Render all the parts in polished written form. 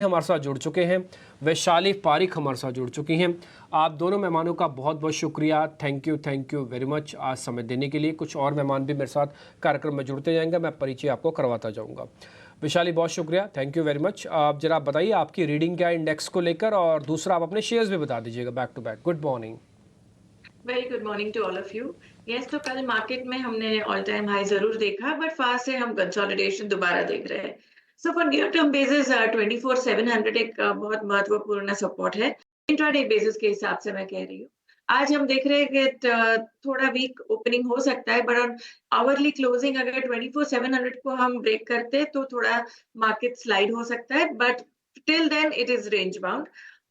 हमारे साथ जुड़ चुके हैं, वैशाली पारिक हमारे साथ जुड़ चुकी हैं। आप दोनों मेहमानों का बहुत बहुत शुक्रिया, थैंक यू वेरी मच आज समय देने के लिए। कुछ और मेहमान भी मेरे साथ कार्यक्रम में जुड़ते जाएंगे, मैं परिचय आपको करवाता जाऊंगा। वैशाली बहुत शुक्रिया, थैंक यू वेरी मच। आप जरा बताइए आपकी रीडिंग क्या है इंडेक्स को लेकर, और दूसरा आप अपने शेयर्स भी बता दीजिएगा back to back. Good morning. Very good morning to all of you. Yes, तो कल मार्केट में हमने ऑल टाइम हाई जरूर देखा, बट फास्ट से हम कंसोलिडेशन दोबारा देख रहे हैं। So for near term basis 24,700 एक बहुत महत्वपूर्ण सपोर्ट है। इंट्राडे बेसिस के हिसाब से मैं कह रही हूँ। आज हम देख रहे हैं कि थोड़ा वीक ओपनिंग हो सकता है, बट ऑन आवरली क्लोजिंग अगर 24,700 को हम ब्रेक करते तो थोड़ा मार्केट स्लाइड हो सकता है, but till then it is range bound.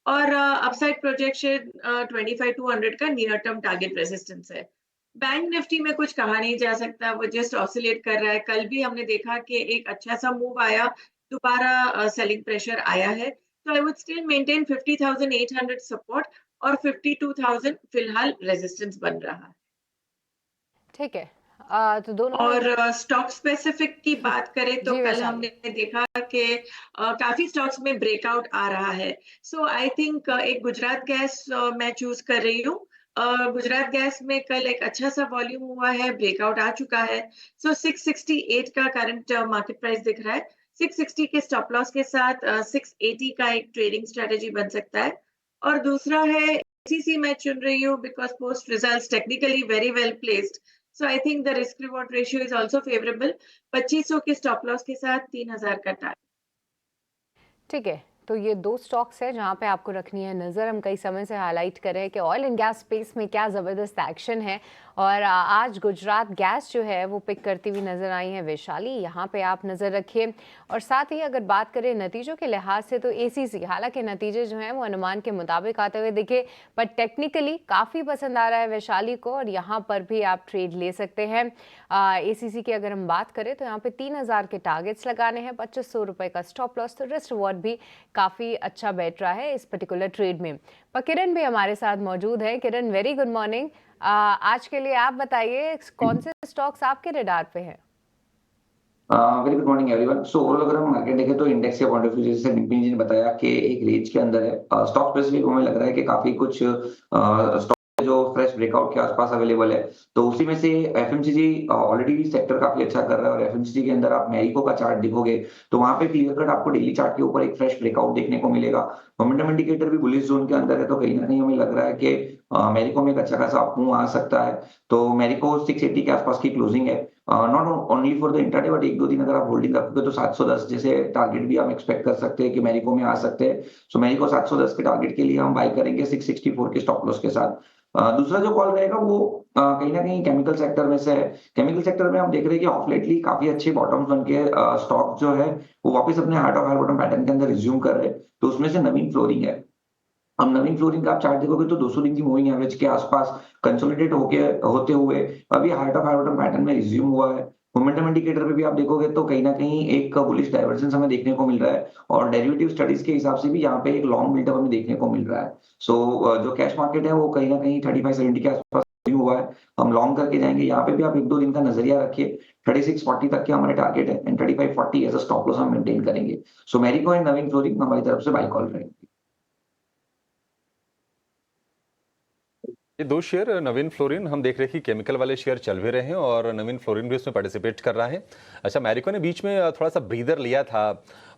और अपसाइड प्रोजेक्शन 25,200 का नियर टर्म टारगेट रेजिस्टेंस है। बैंक निफ्टी में कुछ कहा नहीं जा सकता, वो जस्ट ऑसिलेट कर रहा है। कल भी हमने देखा कि एक अच्छा सा मूव आया, दोबारा सेलिंग प्रेशर आया है। तो I would still maintain 50,800 support और 52,000 फिलहाल रेजिस्टेंस बन रहा है। ठीक है। तो दोनों और स्टॉक स्पेसिफिक की बात करें तो जी कल वैशाली। हमने देखा कि काफी स्टॉक्स में ब्रेकआउट आ रहा है। सो आई थिंक एक गुजरात गैस मैं चूज कर रही हूँ। गुजरात गैस में कल एक अच्छा सा वॉल्यूम हुआ है, ब्रेकआउट आ चुका है। सो 668 का करंट मार्केट प्राइस दिख रहा है। 660 के स्टॉप लॉस के साथ 680 का एक ट्रेडिंग स्ट्रेटेजी बन सकता है। और दूसरा है एसीसी मैं चुन रही हूँ because post results technically very well placed. So I think the risk reward ratio is also favorable। 2500 के स्टॉप लॉस के साथ 3000 का टारगेट। ठीक है, तो ये दो स्टॉक्स है जहां पे आपको रखनी है नज़र। हम कई समय से हाईलाइट कर रहे हैं कि ऑयल एंड गैस स्पेस में क्या ज़बरदस्त एक्शन है, और आज गुजरात गैस जो है वो पिक करती हुई नज़र आई है। वैशाली, यहाँ पे आप नज़र रखिए। और साथ ही अगर बात करें नतीजों के लिहाज से तो एसीसी, हालांकि नतीजे जो हैं वो अनुमान के मुताबिक आते हुए दिखे, पर टेक्निकली काफ़ी पसंद आ रहा है वैशाली को, और यहाँ पर भी आप ट्रेड ले सकते हैं। एसीसी की अगर हम बात करें तो यहाँ पे 3000 के टारगेट्स लगाने हैं, 2500 रुपये का स्टॉप लॉस, तो रिस्क रिवॉर्ड भी काफ़ी अच्छा बैठ रहा है इस पर्टिकुलर ट्रेड में। पर किरण भी हमारे साथ मौजूद है। किरण, वेरी गुड मॉर्निंग। आज के लिए आप बताइए कौन से स्टॉक्स आपके रडार पे हैं? Very good morning everyone. So overall अगर हम मार्केट देखें तो इंडेक्स के पॉइंट ऑफ व्यू जैसे डिम्पी जी ने बताया कि एक रेंज के अंदर है। स्टॉक स्पेसिफिक हमें लग रहा है कि काफी कुछ स्टॉक जो फ्रेश ब्रेकआउट के आसपास अवेलेबल है, तो उसी में से एफएमसीजी ऑलरेडी सेक्टर काफी अच्छा कर रहा है। और एफएमसीजी के अंदर आप मैरिको का चार्ट देखोगे तो वहां पे क्लियर कट आपको डेली चार्ट के ऊपर एक फ्रेश ब्रेकआउट देखने को मिलेगा। मोमेंटम इंडिकेटर भी बुलिश जोन के अंदर है, तो कहीं ना कहीं हमें लग रहा है कि मैरिको में एक अच्छा खासा अपमूव आ सकता है। तो मैरिको 680 के आसपास की क्लोजिंग है। Not only for the intraday, but एक दो दिन अगर आप होल्डिंग रखोगे तो 710 जैसे टारगेट भी हम एक्सपेक्ट कर सकते हैं कि मैरिको में आ सकते हैं। सो मैरिको 710 के टारगेट के लिए हम बाय करेंगे 664 के स्टॉप लॉस के साथ। दूसरा जो कॉल रहेगा वो कहीं ना कहीं केमिकल सेक्टर में से है। केमिकल सेक्टर में हम देख रहे हैं कि ऑफ लेटली काफी अच्छे बॉटम्स बन के स्टॉक जो है वो वापस अपने heart of higher bottom pattern के अंदर रिज्यूम कर रहे हैं। तो उसमें से नवीन फ्लोरिंग है। हम नवीन फ्लोरिंग का आप चार्ट देखोगे तो 200 दिन की मूविंग एवरेज के आसपास कंसोलिडेट होते हुए अभी heart of higher bottom pattern में रिज्यूम हुआ है। मोमेंटम इंडिकेटर पे भी आप देखोगे तो कहीं ना कहीं एक बुलिश डाइवर्जेंस हमें देखने को मिल रहा है, और डेरिवेटिव स्टडीज के हिसाब से भी यहाँ पे एक लॉन्ग बिल्डअप हमें देखने को मिल रहा है। सो जो कैश मार्केट है वो कहीं ना कहीं 3570 के आसपास हुआ है। हम लॉन्ग करके जाएंगे, यहाँ पे भी आप एक दो दिन का नजरिया रखिए। 3640 तक के हमारे टारगेट है and 3540 as a stop loss हम मेंटेन करेंगे। सो मैरिको एंड नवीन फ्लोरिंग हमारी तरफ से बाय कॉल रहेंगे। ये दो शेयर नवीन फ्लोरिन हम देख रहे हैं कि केमिकल वाले शेयर चल भी रहे हैं और नवीन फ्लोरिन भी उसमें पार्टिसिपेट कर रहा है। अच्छा, मैरिको ने बीच में थोड़ा सा ब्रीदर लिया था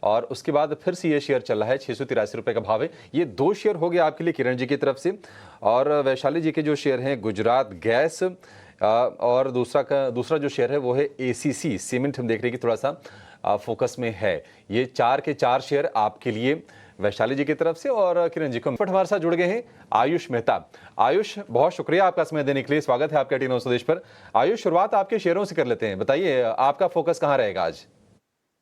और उसके बाद फिर से ये शेयर चल रहा है। 683 रुपये का भाव है। ये दो शेयर हो गया आपके लिए किरण जी की तरफ से। और वैशाली जी के जो शेयर हैं गुजरात गैस, और दूसरा जो शेयर है वो है एसीसी सीमेंट। हम देख रहे हैं कि थोड़ा सा फोकस में है। ये चार के चार शेयर आपके लिए वैशाली जी की तरफ से। और किरण जी को हमारे साथ जुड़ गए हैं आयुष मेहता। आयुष, बहुत शुक्रिया आपका समय देने के लिए। स्वागत है आपका टी9 स्वदेश पर। आयुष, शुरुआत आपके शेयरों से कर लेते हैं। बताइए आपका फोकस कहाँ रहेगा आज?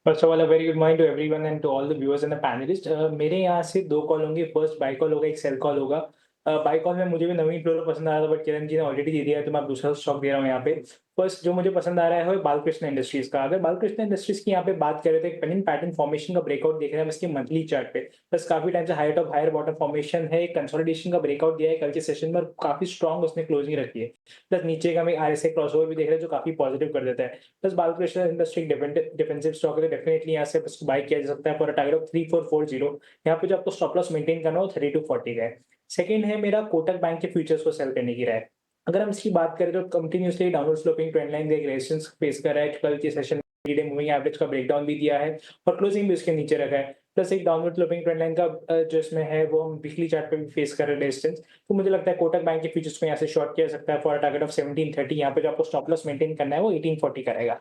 First of all very good morning to everyone and to all the viewers and the panelist. मेरे यहाँ से दो कॉल होंगे। फर्स्ट बाय कॉल होगा, एक सेल कॉल होगा। बाय कॉल में मुझे भी नवीन फ्लोर पसंद आ रहा था, बट किरण जी ने ऑलरेडी दे दिया है, तो मैं दूसरा स्टॉक दे रहा हूँ यहाँ पे। फर्स्ट जो मुझे पसंद आ रहा है वो बालकृष्ण इंडस्ट्रीज का। अगर बालकृष्ण इंडस्ट्रीज की यहाँ पे बात करें तो एक पेनिंग पैटर्न फॉर्मेशन का ब्रेकआउट देख रहे हैं हम इसके मंथली चार्ट पे। बस काफी टाइम से higher top higher bottom formation है, कंसोलिडेशन का ब्रेकआउट दिया है कल के सेशन में, काफी स्ट्रॉन्ग उसने क्लोजिंग रखी है। प्लस नीचे का हम एक RSI क्रॉसओवर भी देख रहे हैं जो काफी पॉजिटिव कर देता है। Plus Balkrishna industry defensive stock है, डेफिनेटली यहाँ से बाय किया जा सकता है फॉर अ टारगेट ऑफ 3440। यहाँ पे जो आपको स्टॉप लॉस मेंटेन करना हो 3240 का है। सेकंड है मेरा कोटक बैंक के फ्यूचर्स को सेल करने की राय। अगर हम इसकी बात करें तो continuously downward sloping trend line देख रेजिस्टेंस फेस कर रहा है। कल के सेशन में डे मूविंग एवरेज का ब्रेकडाउन भी दिया है और क्लोजिंग भी उसके नीचे रखा है। प्लस एक डाउनवर्ड स्लोपिंग ट्रेंड लाइन का जो इसमें है वो हम वीकली चार्ट पे भी फेस कर रहे हैं रेजिस्टेंस। तो मुझे लगता है कोटक बैंक के फ्यूचर्स को यहाँ से शॉर्ट किया जा सकता है फॉर अ टारगेट ऑफ 1730। यहाँ पे जो आपको स्टॉप लॉस मेंटेन करना है वो 1840 का रहेगा।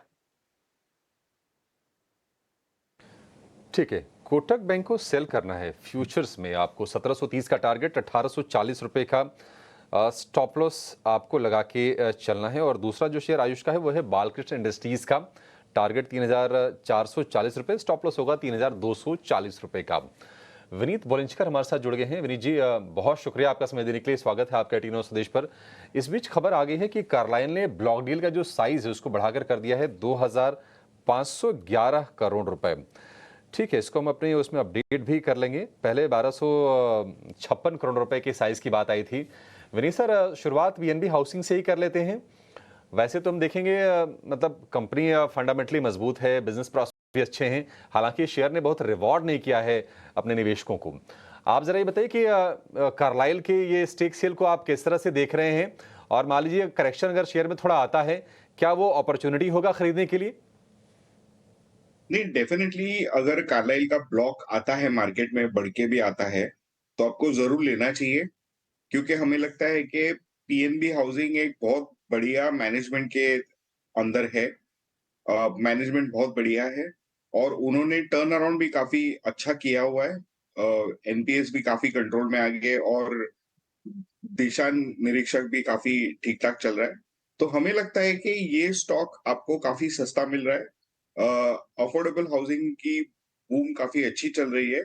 ठीक है, कोटक बैंक को सेल करना है फ्यूचर्स में, आपको 1730 का टारगेट, 1840 रुपए का स्टॉप लॉस आपको लगा के चलना है। और दूसरा जो शेयर आयुष का है वो है बालकृष्ण इंडस्ट्रीज का, टारगेट 3440 रुपए, स्टॉप लॉस होगा 3240 रुपए का। विनीत बोलिंचकर हमारे साथ जुड़ गए हैं। विनीत जी, बहुत शुक्रिया आपका समय देने के लिए, स्वागत है आपका 18 आवर्स स्वदेश पर। इस बीच खबर आ गई है कि कार्लाइल ने ब्लॉक डील का जो साइज है उसको बढ़ाकर कर दिया है 2511 करोड़ रुपए। ठीक है, इसको हम अपने उसमें अपडेट भी कर लेंगे। पहले 1256 करोड़ रुपए के साइज की बात आई थी। विनीत सर, शुरुआत BNB हाउसिंग से ही कर लेते हैं। वैसे तो हम देखेंगे मतलब कंपनी फंडामेंटली मजबूत है, बिजनेस प्रॉस्पेक्ट भी अच्छे हैं, हालांकि शेयर ने बहुत रिवॉर्ड नहीं किया है अपने निवेशकों को। आप जरा ये बताइए कि कार्लाइल के ये स्टेक सेल को आप किस तरह से देख रहे हैं, और मान लीजिए करेक्शन अगर शेयर में थोड़ा आता है, क्या वो अपॉर्चुनिटी होगा खरीदने के लिए? नहीं, डेफिनेटली अगर कार्लाइल का ब्लॉक आता है मार्केट में, बढ़ के भी आता है, तो आपको जरूर लेना चाहिए, क्योंकि हमें लगता है कि PNB हाउसिंग एक बहुत बढ़िया मैनेजमेंट के अंदर है। मैनेजमेंट बहुत बढ़िया है और उन्होंने टर्न अराउंड भी काफी अच्छा किया हुआ है। NPS भी काफी कंट्रोल में आ गए और दिशा निरीक्षक भी काफी ठीक ठाक चल रहा है। तो हमें लगता है कि ये स्टॉक आपको काफी सस्ता मिल रहा है। अफोर्डेबल हाउसिंग की बूम काफी अच्छी चल रही है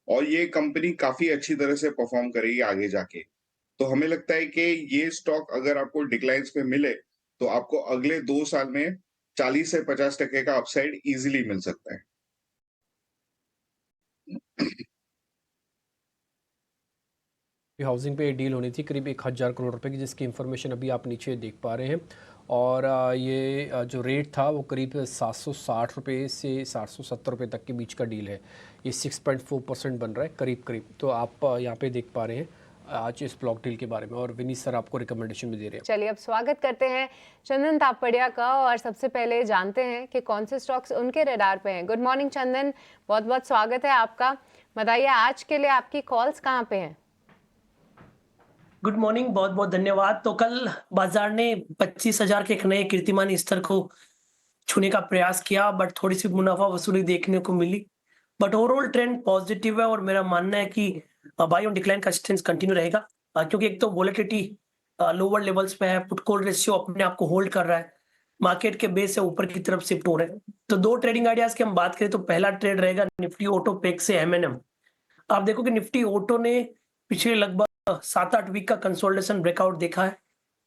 और ये कंपनी काफी अच्छी तरह से परफॉर्म करेगी आगे जाके। तो हमें लगता है कि ये स्टॉक अगर आपको डिक्लाइंस में मिले तो आपको अगले 2 साल में 40 से 50% का अपसाइड इजीली मिल सकता है। हाउसिंग पे डील होनी थी करीब 1000 करोड़ रुपए की, जिसकी इंफॉर्मेशन अभी आप नीचे देख पा रहे हैं। और ये जो रेट था वो करीब 760 रुपये से 770 रुपये तक के बीच का डील है। ये 6.4% बन रहा है करीब करीब। तो आप यहाँ पे देख पा रहे हैं आज इस ब्लॉक डील के बारे में, और विनीत सर आपको रिकमेंडेशन भी दे रहे हैं। चलिए अब स्वागत करते हैं चंदन तापड़िया का, और सबसे पहले जानते हैं कि कौन से स्टॉक्स उनके रडार पे हैं। गुड मॉर्निंग चंदन, बहुत बहुत स्वागत है आपका। बताइए आज के लिए आपकी कॉल्स कहाँ पे हैं? गुड मॉर्निंग, बहुत बहुत धन्यवाद। तो कल बाजार ने 25,000 के एक नए कीर्तिमान स्तर को छूने का प्रयास किया, बट थोड़ी सी मुनाफा वसूली देखने को मिली। बट ओवरऑल ट्रेंड पॉजिटिव है और मेरा मानना है कि बाय ऑन डिक्लाइन का स्टेंस कंटिन्यू रहेगा, क्योंकि एक तो वोलेटिलिटी लोअर लेवल्स पे है, पुट कॉल रेशियो अपने आप को होल्ड कर रहा है, मार्केट के बेस से ऊपर की तरफ शिफ्ट हो रहे हैं। तो दो ट्रेडिंग आइडियाज की हम बात करें तो पहला ट्रेड रहेगा निफ्टी ऑटो पेक से M&M। आप देखो कि निफ्टी ऑटो ने पिछले लगभग 7-8 वीक का कंसोलिडेशन ब्रेकआउट देखा है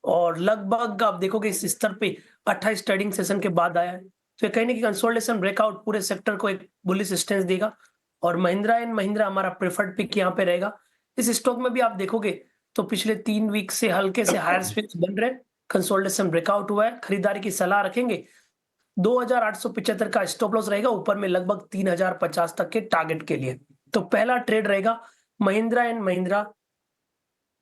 और लगभग आप देखोगे इस स्तर पे 28 ट्रेडिंग सेशन के बाद आया है। तो ये कहीं ना कहीं कंसोलिडेशन ब्रेकआउट पूरे सेक्टर को एक बुलिश स्टेंस देगा और महिंद्रा एंड महिंद्रा हमारा प्रेफर्ड पिक यहाँ पे रहेगा। इस स्टॉक में भी आप देखोगे तो पिछले 3 वीक से हल्के से हायर स्विंग्स बन रहे हैं, कंसोलिडेशन ब्रेकआउट हुआ है, खरीदारी की सलाह रखेंगे। 2875 का स्टॉप लॉस रहेगा, ऊपर में लगभग 3050 तक के टारगेट के लिए। तो पहला ट्रेड रहेगा महिंद्रा एंड महिंद्रा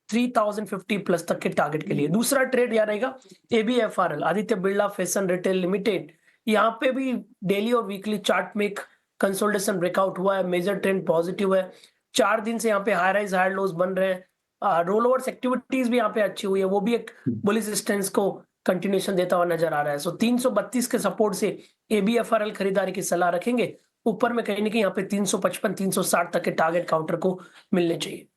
3050 प्लस तक के टारगेट के लिए। दूसरा ट्रेड यहाँ रहेगा ABFRL, Aditya Birla fashion retail limited. यहाँ पे भी डेली और वीकली चार्ट में एक कंसोलिडेशन ब्रेकआउट हुआ है, मेजर ट्रेंड पॉजिटिव है। 4 दिन से यहाँ पे हाई राइज हाई लोज बन रहे हैं, रोल ओवर्स एक्टिविटीज भी यहाँ पे अच्छी हुई है, वो भी एक बुलिश स्टेंस को कंटिन्यूएशन देता हुआ नजर आ रहा है। सो 332 के सपोर्ट से ABFRL खरीदारी की सलाह रखेंगे। ऊपर में कहीं ना कहीं यहाँ पे 355 360 तक के टारगेट काउंटर को मिलने चाहिए।